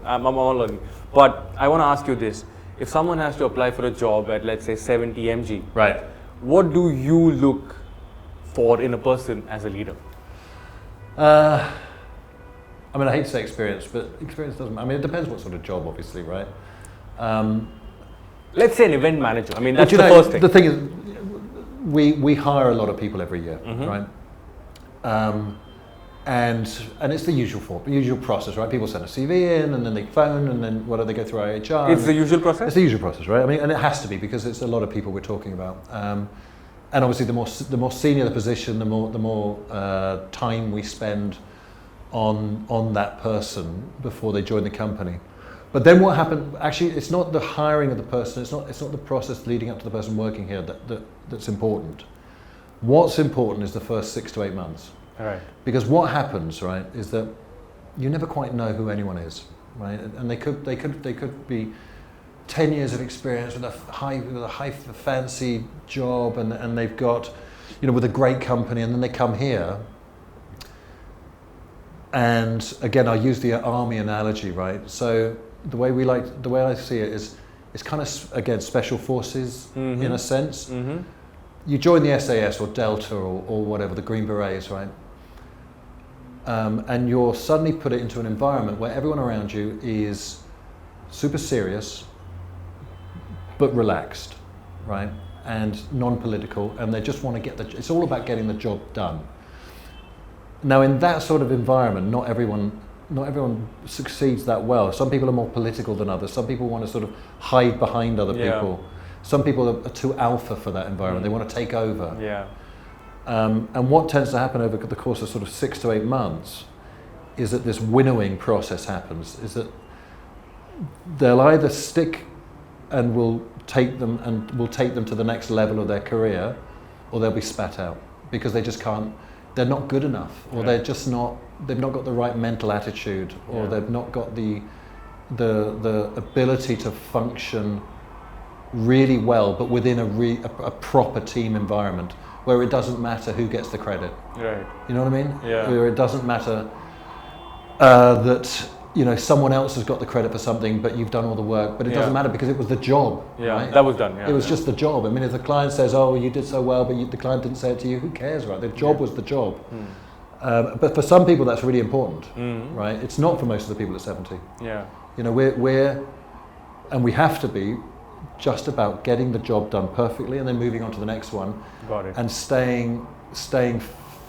I'm all alone. But I want to ask you this: if someone has to apply for a job at, let's say, 70 mg, right? What do you look for in a person as a leader? I mean, I hate to say experience, but experience doesn't. I mean, it depends what sort of job, obviously, right? Let's say an event manager. I mean, that's the first thing. The thing is, we hire a lot of people every year, right? And it's the usual process, right? People send a CV in, and then they phone, and then they go through our HR. It's the usual process? It's the usual process, right? I mean, and it has to be, because it's a lot of people we're talking about. And obviously, the more senior the position, the more time we spend on that person before they join the company. But then what happened? Actually, it's not the hiring of the person. It's not the process leading up to the person working here that's important. What's important is the first 6 to 8 months. Right. Because what happens, right, is that you never quite know who anyone is, right? And they could be 10 years of experience with a high fancy job, and they've got, with a great company, and then they come here. And again, I use the army analogy, right? So the way I see it is, it's kind of, again, special forces in a sense. Mm-hmm. You join the SAS or Delta or whatever, the Green Berets, right? And you're suddenly put it into an environment where everyone around you is super serious, but relaxed, right? And non-political, and they just want to it's all about getting the job done. Now, in that sort of environment, not everyone succeeds that well. Some people are more political than others. Some people want to sort of hide behind other people. Some people are too alpha for that environment. They want to take over. Yeah. And what tends to happen over the course of sort of 6 to 8 months is that this winnowing process happens. Is that they'll either stick and will take them to the next level of their career, or they'll be spat out because they just can't. They're not good enough, or they're just not. They've not got the right mental attitude, or they've not got the ability to function really well, but within a proper team environment where it doesn't matter who gets the credit. Right. You know what I mean? Yeah. Where it doesn't matter that someone else has got the credit for something, but you've done all the work. But it doesn't matter because it was the job. Yeah. Right? That was done. Yeah. It was just the job. I mean, if the client says, "Oh, you did so well," but the client didn't say it to you, who cares, right? The job was the job. But for some people, that's really important, right? It's not for most of the people at 70. Yeah. We're and we have to be just about getting the job done perfectly and then moving on to the next one. Got it. And staying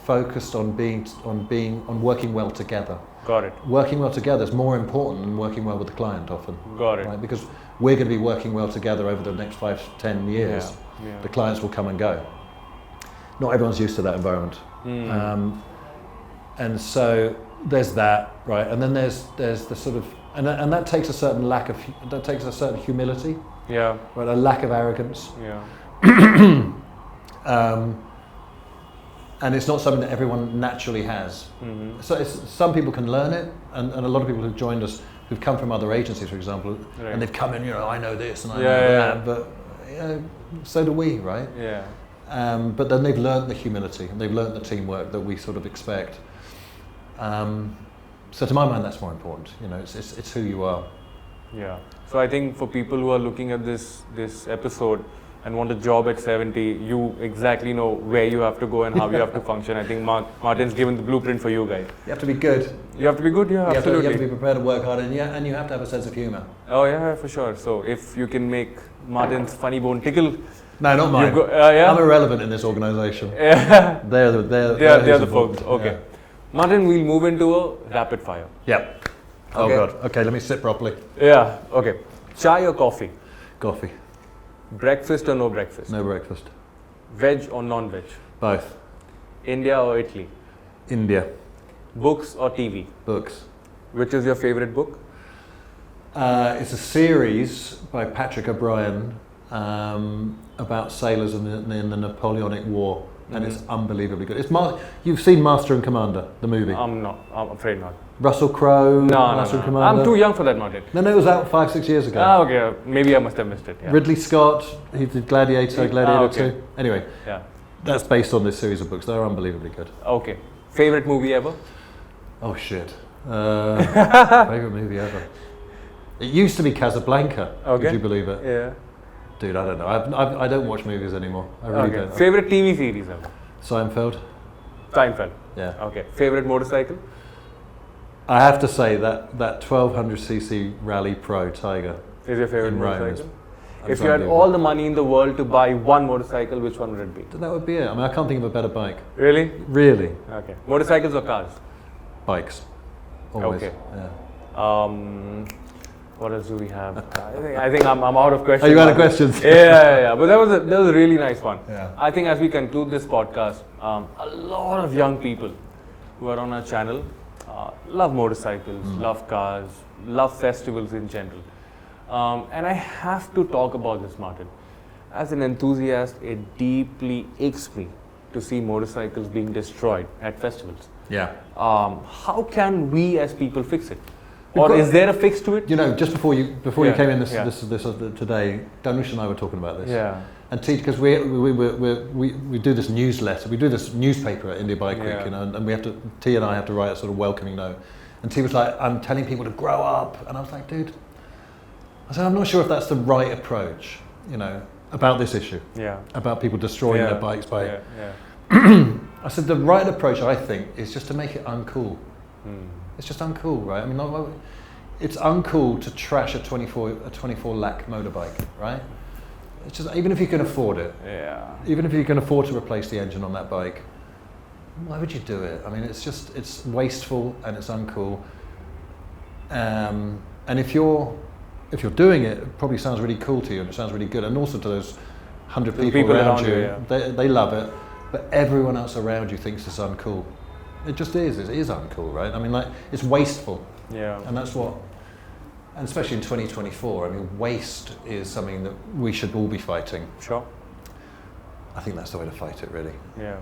focused on working well together. Got it. Working well together is more important than working well with the client often. Got it. Right? Because we're going to be working well together over the next 5 to 10 years. Yeah. The clients will come and go. Not everyone's used to that environment. And so there's that, right? And then there's the sort of, and that takes a certain humility. Yeah. Right, a lack of arrogance. Yeah. And it's not something that everyone naturally has. So some people can learn it, and a lot of people who've joined us who've come from other agencies, for example, right. and they've come in, I know this and I know Yeah. that, but so do we, right? Yeah. But then they've learned the humility and they've learned the teamwork that we sort of expect. So to my mind, that's more important. It's who you are. Yeah. So I think for people who are looking at this episode and want a job at 70, you exactly know where you have to go and how you have to function. I think Martin's given the blueprint for you guys. You have to be good. You have to be good, yeah, absolutely. You have to be prepared to work hard, and you have to have a sense of humour. Oh yeah, for sure. So if you can make Martin's funny bone tickle. No, not mine. Yeah? I'm irrelevant in this organisation. Yeah. They're the folks. Okay. Yeah. Martin, we'll move into a rapid fire. Yeah. Oh Okay. God. Okay, let me sit properly. Yeah. Okay. Chai or coffee? Coffee. Breakfast or no breakfast? No breakfast. Veg or non-veg? Both. India or Italy? India. Books or TV? Books. Which is your favorite book? It's a series by Patrick O'Brien about sailors in the Napoleonic War, and it's unbelievably good. You've seen Master and Commander, the movie? I'm afraid not. Russell Crowe, No. Master and Commander. I'm too young for that, Martin. No, it was out 5-6 years ago. Ah, okay. Maybe I must have missed it. Yeah. Ridley Scott, he did Gladiator, okay. 2. Anyway, Yeah. that's based on this series of books. They're unbelievably good. Okay. Favorite movie ever? Oh shit. Favorite movie ever. It used to be Casablanca. Okay. Would you believe it? Yeah. Dude, I don't know. I don't watch movies anymore. I really Okay. don't. Favorite TV series ever? Seinfeld. Seinfeld. Yeah. Okay. Favorite motorcycle? I have to say that 1200cc Rally Pro Tiger Is your favorite in Rome motorcycle? is If you had all the money in the world to buy one motorcycle, which one would it be? that would be it. I mean, I can't think of a better bike. Really? Really, Okay. Motorcycles or cars? bikes. Always. Okay. Yeah. What else do we have? I think I'm out of questions. Are you out of questions? Yeah. But that was a really nice one. Yeah. I think as we conclude this podcast, a lot of young people who are on our channel love motorcycles, love cars, love festivals in general. And I have to talk about this, Martin. As an enthusiast, it deeply aches me to see motorcycles being destroyed at festivals. Yeah. How can we as people fix it? Or is there a fix to it? Just before you Yeah, came in this today, Danush and I were talking about this. Yeah. And because we do this newsletter, we do this newspaper at India Bike Week, Yeah. and we have to. T and I have to write a sort of welcoming note. And T was like, "I'm telling people to grow up," and I was like, "Dude," I said, "I'm not sure if that's the right approach, about this issue, Yeah. about people destroying their bikes by." Yeah. I said the right approach, I think, is just to make it uncool. It's just uncool, right? I mean, it's uncool to trash a 24 lakh motorbike, right? It's just, even if you can afford it, Yeah. even if you can afford to replace the engine on that bike, why would you do it? I mean, it's wasteful and it's uncool. And if you're doing it, it probably sounds really cool to you and it sounds really good, and also to those 100 people around you, they love it, but everyone else around you thinks it's uncool. It just is. It is uncool, right? I mean, it's wasteful. Yeah. And that's what, and especially in 2024, I mean, waste is something that we should all be fighting. Sure. I think that's the way to fight it, really. Yeah.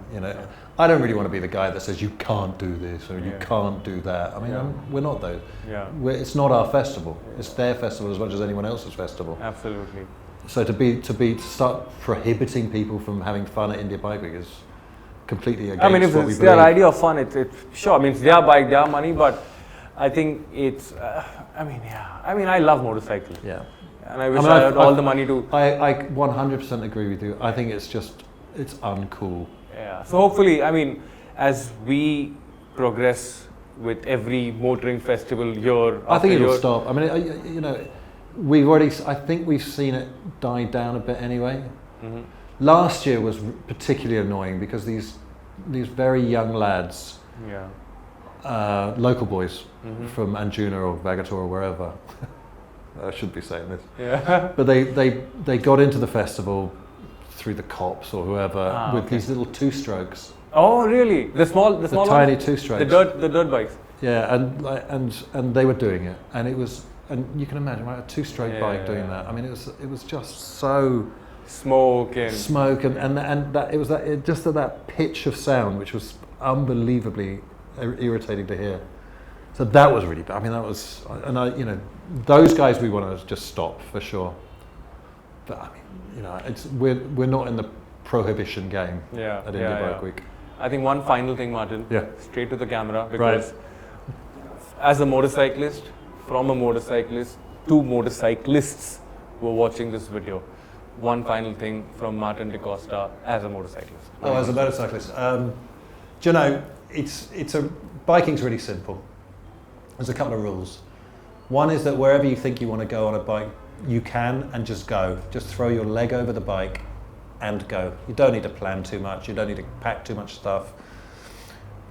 I don't really want to be the guy that says you can't do this or you Yeah. can't do that. I mean, we're not those. Yeah. It's not our festival. It's their festival as much as anyone else's festival. Absolutely. So to start prohibiting people from having fun at India Bike Week is completely against I mean, if what we it's their believe. idea of fun, it's sure. I mean, it's their bike, their money, but I think it's. I love motorcycles. Yeah. And I wish I had all the money to. I 100% agree with you. I think it's uncool. Yeah. So hopefully, I mean, as we progress with every motoring festival year I think after it'll year, stop. I mean, I think we've seen it die down a bit anyway. Mm-hmm. Last year was particularly annoying because these very young lads, local boys from Anjuna or Vagator or wherever, I shouldn't be saying this, but they got into the festival through the cops or whoever with these little two-strokes. Oh, really? The small tiny ones? two-strokes. The dirt bikes. Yeah, and they were doing it, and it was, and you can imagine, right, a two-stroke bike doing that. I mean, it was just so smoke and that it was that pitch of sound which was unbelievably irritating to hear. So that was really bad. I mean, that was, and those guys we want to just stop for sure. But I mean, we're not in the prohibition game at India Bike Week. I think one final thing, Martin. Yeah. Straight to the camera, because as a motorcyclist, from a motorcyclist to motorcyclists who are watching this video, one final thing from Martin Da Costa as a motorcyclist. Oh, as a motorcyclist, biking's really simple. There's a couple of rules. One is that wherever you think you want to go on a bike, you can, and just go. Just throw your leg over the bike and go. You don't need to plan too much. You don't need to pack too much stuff.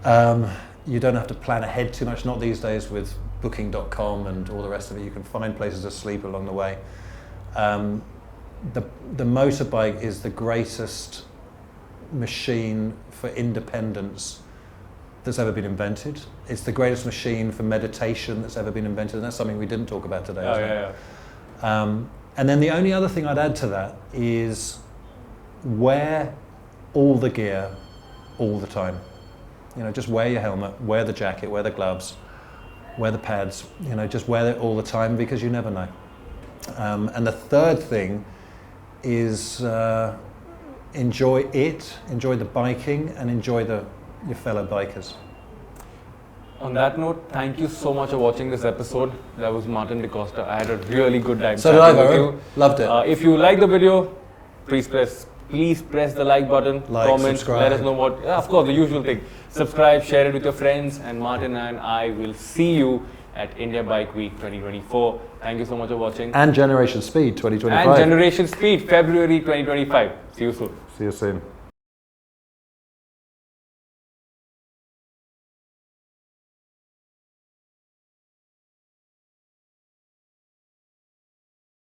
You don't have to plan ahead too much. Not these days with booking.com and all the rest of it. You can find places to sleep along the way. The motorbike is the greatest machine for independence that's ever been invented. It's the greatest machine for meditation that's ever been invented, and that's something we didn't talk about today. And then the only other thing I'd add to that is wear all the gear all the time. Just wear your helmet, wear the jacket, wear the gloves, wear the pads. Just wear it all the time, because you never know. And the third thing is enjoy the biking, and enjoy your fellow bikers. On that note, thank you so much for watching this episode. That was Martin Da Costa. I had a really good time. So did I, Varun. Loved it. If you like the video, please press the like button, comment, subscribe. let us know what. Of course, the usual thing. Subscribe, share it with your friends, and Martin and I will see you at India Bike Week 2024. Thank you so much for watching. And Generation Speed 2025. And Generation Speed, February 2025. See you soon. See you soon.